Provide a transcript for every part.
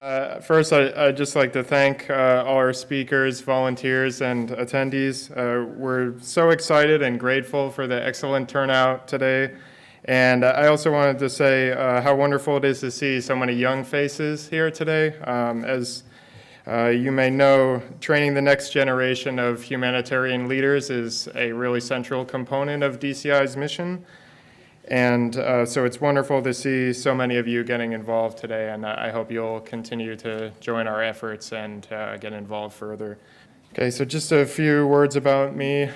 First, I'd just like to thank all our speakers, volunteers, and attendees. We're so excited and grateful for the excellent turnout today. And I also wanted to say how wonderful it is to see so many young faces here today. As you may know, training the next generation of humanitarian leaders is a really central component of DCI's mission. And so it's wonderful to see so many of you getting involved today, and I hope you'll continue to join our efforts and get involved further. Okay, so just a few words about me.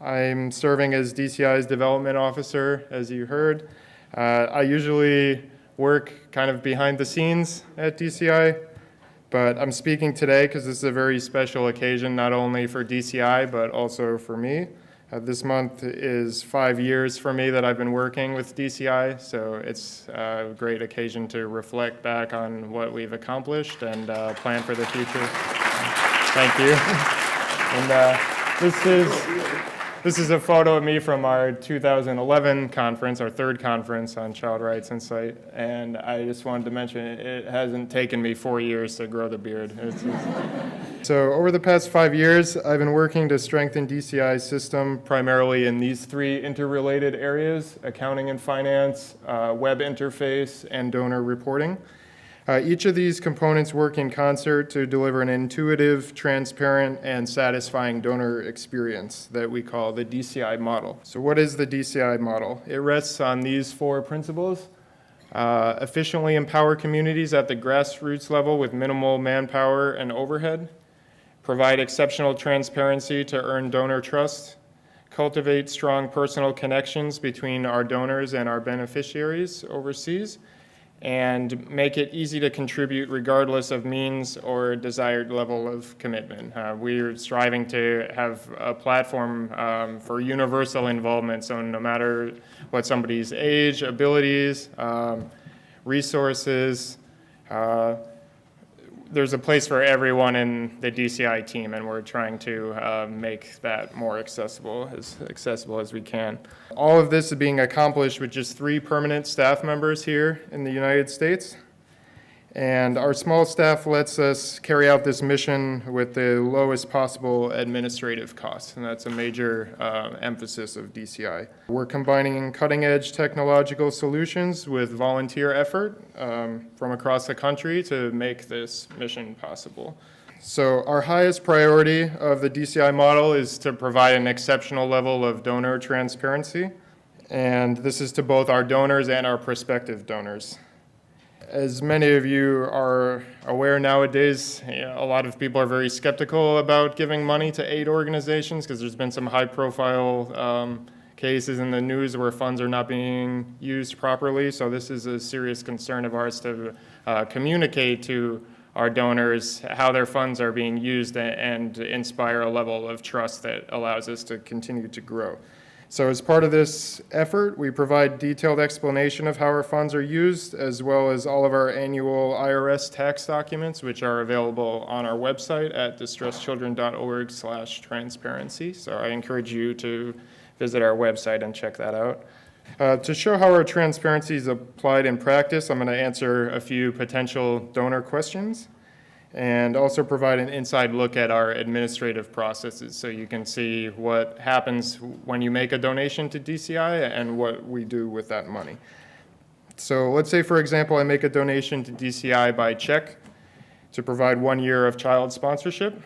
I'm serving as DCI's development officer, as you heard. I usually work kind of behind the scenes at DCI, but I'm speaking today because this is a very special occasion, not only for DCI, but also for me. This month is 5 years for me that I've been working with DCI, so it's a great occasion to reflect back on what we've accomplished and plan for the future. Thank you. And this is a photo of me from our 2011 conference, our third conference on child rights and sight, and I just wanted to mention it hasn't taken me 4 years to grow the beard. So over the past 5 years, I've been working to strengthen DCI's system primarily in these three interrelated areas: accounting and finance, web interface, and donor reporting. Each of these components work in concert to deliver an intuitive, transparent, and satisfying donor experience that we call the DCI model. So what is the DCI model? It rests on these four principles. Efficiently empower communities at the grassroots level with minimal manpower and overhead. Provide exceptional transparency to earn donor trust. Cultivate strong personal connections between our donors and our beneficiaries overseas. And make it easy to contribute regardless of means or desired level of commitment. We're striving to have a platform for universal involvement, so no matter what somebody's age, abilities, resources, there's a place for everyone in the DCI team, and we're trying to make that more accessible as we can. All of this is being accomplished with just 3 permanent staff members here in the United States. And our small staff lets us carry out this mission with the lowest possible administrative costs, and that's a major emphasis of DCI. We're combining cutting-edge technological solutions with volunteer effort from across the country to make this mission possible. So our highest priority of the DCI model is to provide an exceptional level of donor transparency, and this is to both our donors and our prospective donors. As many of you are aware nowadays, a lot of people are very skeptical about giving money to aid organizations because there's been some high-profile cases in the news where funds are not being used properly. So this is a serious concern of ours to communicate to our donors how their funds are being used and inspire a level of trust that allows us to continue to grow. So as part of this effort, we provide detailed explanation of how our funds are used, as well as all of our annual IRS tax documents, which are available on our website at distressedchildren.org/transparency. So I encourage you to visit our website and check that out. To show how our transparency is applied in practice, I'm going to answer a few potential donor questions and also provide an inside look at our administrative processes so you can see what happens when you make a donation to DCI and what we do with that money. So let's say, for example, I make a donation to DCI by check to provide 1 year of child sponsorship.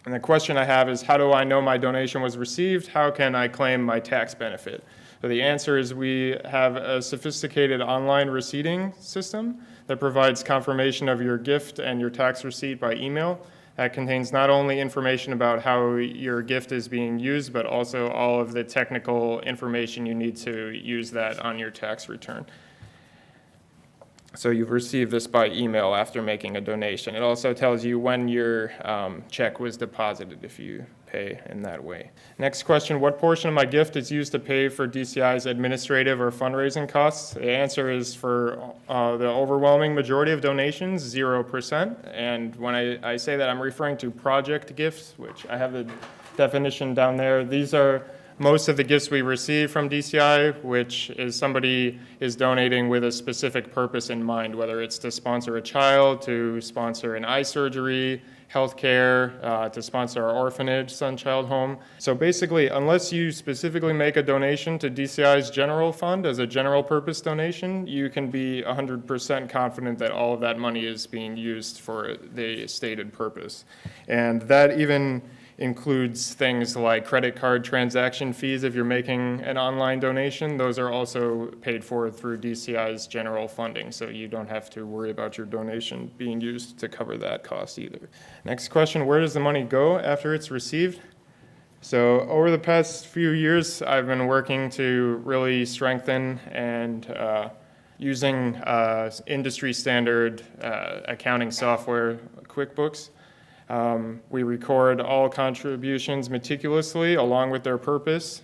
And the question I have is, how do I know my donation was received? How can I claim my tax benefit? So the answer is we have a sophisticated online receipting system that provides confirmation of your gift and your tax receipt by email. That contains not only information about how your gift is being used, but also all of the technical information you need to use that on your tax return. So you've received this by email after making a donation. It also tells you when your check was deposited if you pay in that way. Next question, what portion of my gift is used to pay for DCI's administrative or fundraising costs? The answer is for the overwhelming majority of donations, 0%. And when I say that, I'm referring to project gifts, which I have the definition down there. These are most of the gifts we receive from DCI, which is somebody is donating with a specific purpose in mind, whether it's to sponsor a child, to sponsor an eye surgery, healthcare, to sponsor our orphanage, Sun-Child Home. So basically, unless you specifically make a donation to DCI's general fund as a general purpose donation, you can be 100% confident that all of that money is being used for the stated purpose. And that even includes things like credit card transaction fees if you're making an online donation. Those are also paid for through DCI's general funding, so you don't have to worry about your donation being used to cover that cost either. Next question, where does the money go after it's received? So over the past few years, I've been working to really strengthen and using industry standard accounting software, QuickBooks. We record all contributions meticulously along with their purpose,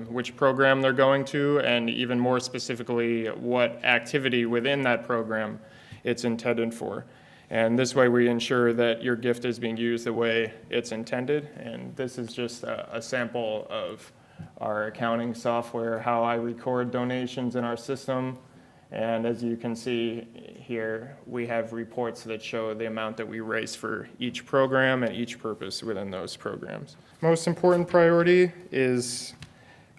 which program they're going to, and even more specifically, what activity within that program it's intended for. And this way we ensure that your gift is being used the way it's intended. And this is just a sample of our accounting software, how I record donations in our system. And as you can see here, we have reports that show the amount that we raise for each program and each purpose within those programs. Most important priority is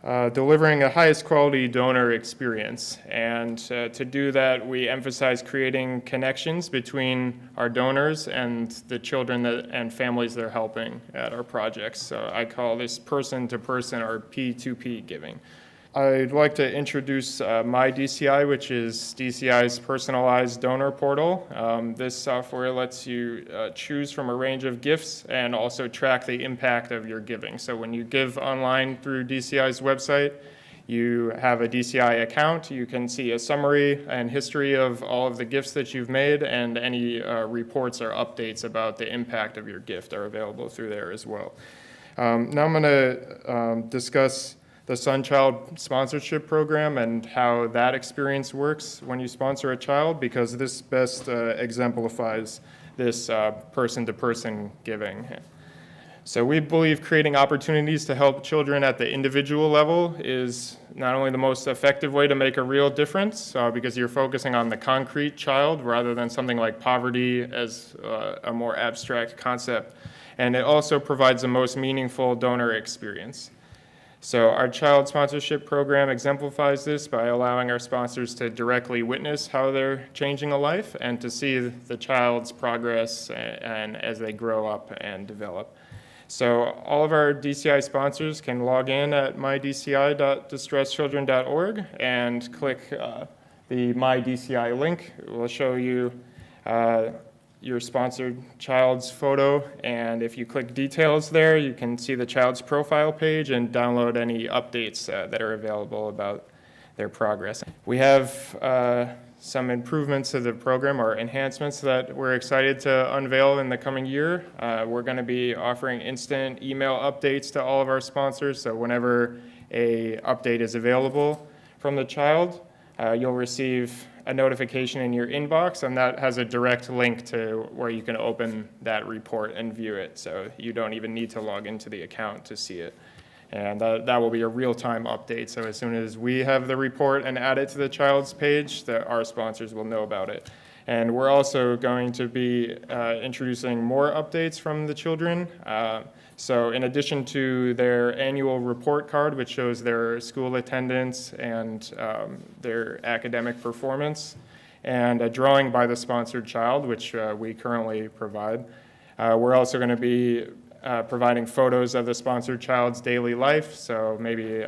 delivering a highest quality donor experience. And to do that, we emphasize creating connections between our donors and the children and families they're helping at our projects. So I call this person-to-person or P2P giving. I'd like to introduce My DCI, which is DCI's personalized donor portal. This software lets you choose from a range of gifts and also track the impact of your giving. So when you give online through DCI's website, you have a DCI account. You can see a summary and history of all of the gifts that you've made, and any reports or updates about the impact of your gift are available through there as well. Now I'm going to discuss the Sun-Child sponsorship program and how that experience works when you sponsor a child, because this best exemplifies this person-to-person giving. So we believe creating opportunities to help children at the individual level is not only the most effective way to make a real difference, because you're focusing on the concrete child rather than something like poverty as a more abstract concept, and it also provides the most meaningful donor experience. So our child sponsorship program exemplifies this by allowing our sponsors to directly witness how they're changing a life and to see the child's progress and as they grow up and develop. So all of our DCI sponsors can log in at mydci.distressedchildren.org and click the My DCI link. It will show you your sponsored child's photo, and if you click details there, you can see the child's profile page and download any updates that are available about their progress. We have some improvements to the program or enhancements that we're excited to unveil in the coming year. We're going to be offering instant email updates to all of our sponsors, so whenever a update is available from the child, you'll receive a notification in your inbox, and that has a direct link to where you can open that report and view it. So you don't even need to log into the account to see it. And that will be a real-time update. So as soon as we have the report and add it to the child's page, our sponsors will know about it. And we're also going to be introducing more updates from the children. So in addition to their annual report card, which shows their school attendance and their academic performance, and a drawing by the sponsored child, which we currently provide, we're also going to be providing photos of the sponsored child's daily life. So maybe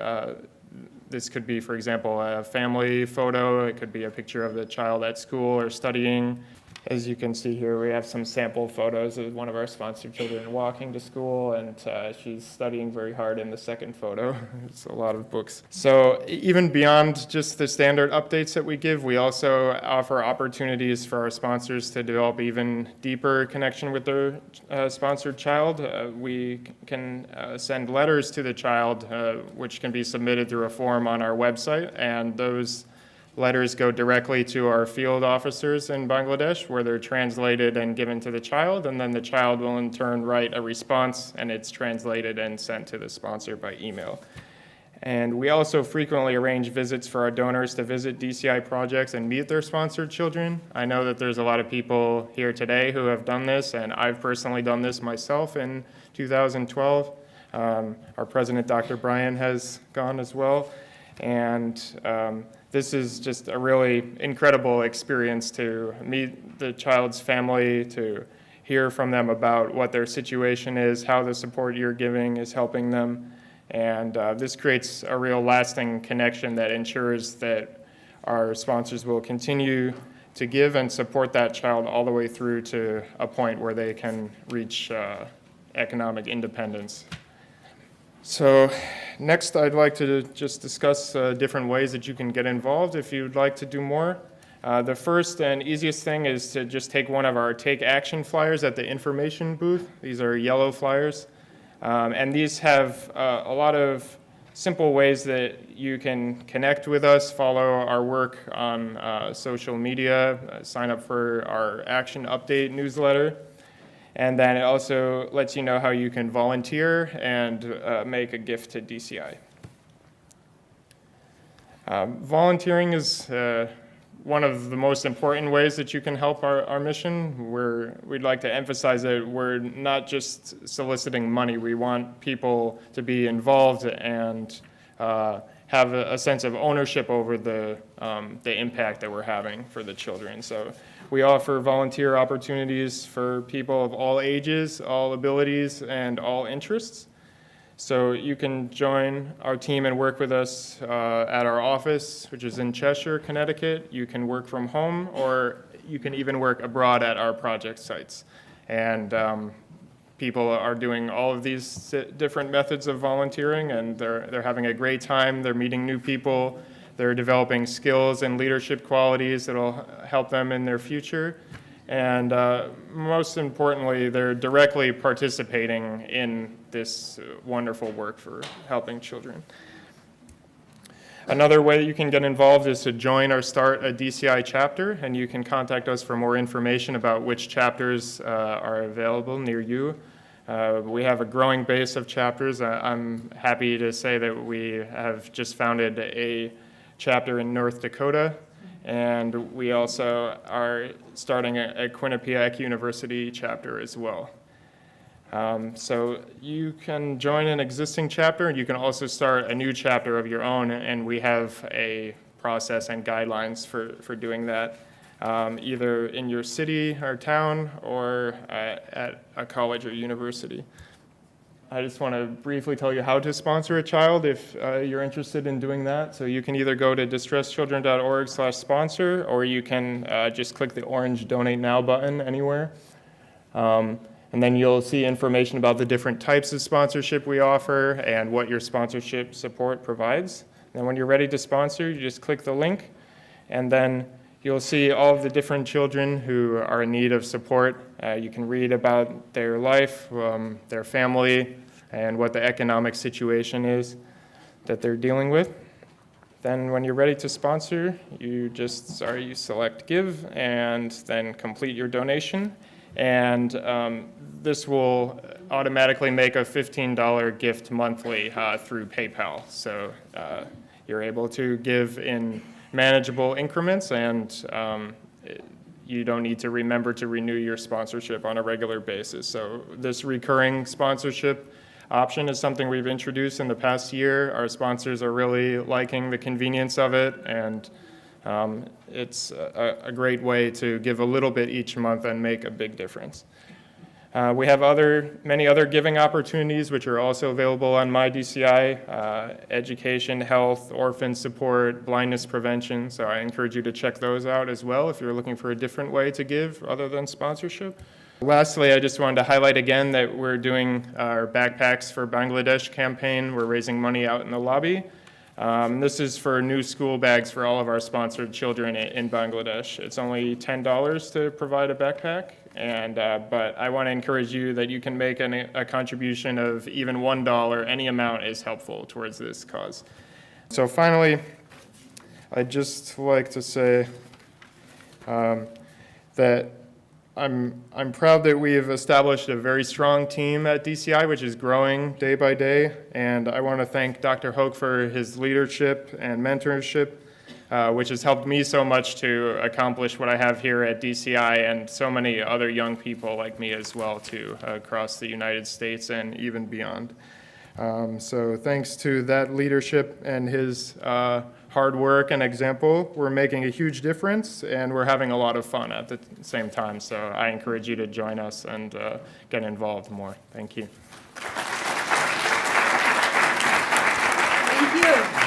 this could be, for example, a family photo. It could be a picture of the child at school or studying. As you can see here, we have some sample photos of one of our sponsored children walking to school, and she's studying very hard in the second photo. It's a lot of books. So even beyond just the standard updates that we give, we also offer opportunities for our sponsors to develop even deeper connection with their sponsored child. We can send letters to the child, which can be submitted through a form on our website, and those letters go directly to our field officers in Bangladesh, where they're translated and given to the child, and then the child will in turn write a response, and it's translated and sent to the sponsor by email. And we also frequently arrange visits for our donors to visit DCI projects and meet their sponsored children. I know that there's a lot of people here today who have done this, and I've personally done this myself in 2012. Our president, Dr. Bryan, has gone as well. And this is just a really incredible experience to meet the child's family, to hear from them about what their situation is, how the support you're giving is helping them. And this creates a real lasting connection that ensures that our sponsors will continue to give and support that child all the way through to a point where they can reach economic independence. So next, I'd like to just discuss different ways that you can get involved if you'd like to do more. The first and easiest thing is to just take one of our Take Action flyers at the information booth. These are yellow flyers. And these have a lot of simple ways that you can connect with us, follow our work on social media, sign up for our Action Update newsletter. And then it also lets you know how you can volunteer and make a gift to DCI. Volunteering is one of the most important ways that you can help our mission. We'd like to emphasize that we're not just soliciting money. We want people to be involved and have a sense of ownership over the impact that we're having for the children. So we offer volunteer opportunities for people of all ages, all abilities, and all interests. So you can join our team and work with us at our office, which is in Cheshire, Connecticut. You can work from home, or you can even work abroad at our project sites. And people are doing all of these different methods of volunteering, and they're having a great time. They're meeting new people. They're developing skills and leadership qualities that will help them in their future. And most importantly, they're directly participating in this wonderful work for helping children. Another way you can get involved is to join or start a DCI chapter, and you can contact us for more information about which chapters are available near you. We have a growing base of chapters. I'm happy to say that we have just founded a chapter in North Dakota, and we also are starting a Quinnipiac University chapter as well. So you can join an existing chapter, and you can also start a new chapter of your own, and we have a process and guidelines for doing that, either in your city or town or at a college or university. I just want to briefly tell you how to sponsor a child if you're interested in doing that. So you can either go to distresschildren.org/sponsor, or you can just click the orange Donate Now button anywhere. And then you'll see information about the different types of sponsorship we offer and what your sponsorship support provides. And when you're ready to sponsor, you just click the link, and then you'll see all of the different children who are in need of support. You can read about their life, their family, and what the economic situation is that they're dealing with. Then when you're ready to sponsor, you select Give and then complete your donation. And this will automatically make a $15 gift monthly through PayPal. So you're able to give in manageable increments, and you don't need to remember to renew your sponsorship on a regular basis. So this recurring sponsorship option is something we've introduced in the past year. Our sponsors are really liking the convenience of it, and it's a great way to give a little bit each month and make a big difference. We have many other giving opportunities which are also available on MyDCI, education, health, orphan support, blindness prevention. So I encourage you to check those out as well if you're looking for a different way to give other than sponsorship. Lastly, I just wanted to highlight again that we're doing our Backpacks for Bangladesh campaign. We're raising money out in the lobby. This is for new school bags for all of our sponsored children in Bangladesh. It's only $10 to provide a backpack, but I want to encourage you that you can make a contribution of even $1. Any amount is helpful towards this cause. So finally, I'd just like to say that I'm proud that we have established a very strong team at DCI, which is growing day by day. And I want to thank Dr. Hoke for his leadership and mentorship, which has helped me so much to accomplish what I have here at DCI, and so many other young people like me as well too, across the United States and even beyond. So thanks to that leadership and his hard work and example, we're making a huge difference, and we're having a lot of fun at the same time. So I encourage you to join us and get involved more. Thank you. Thank you.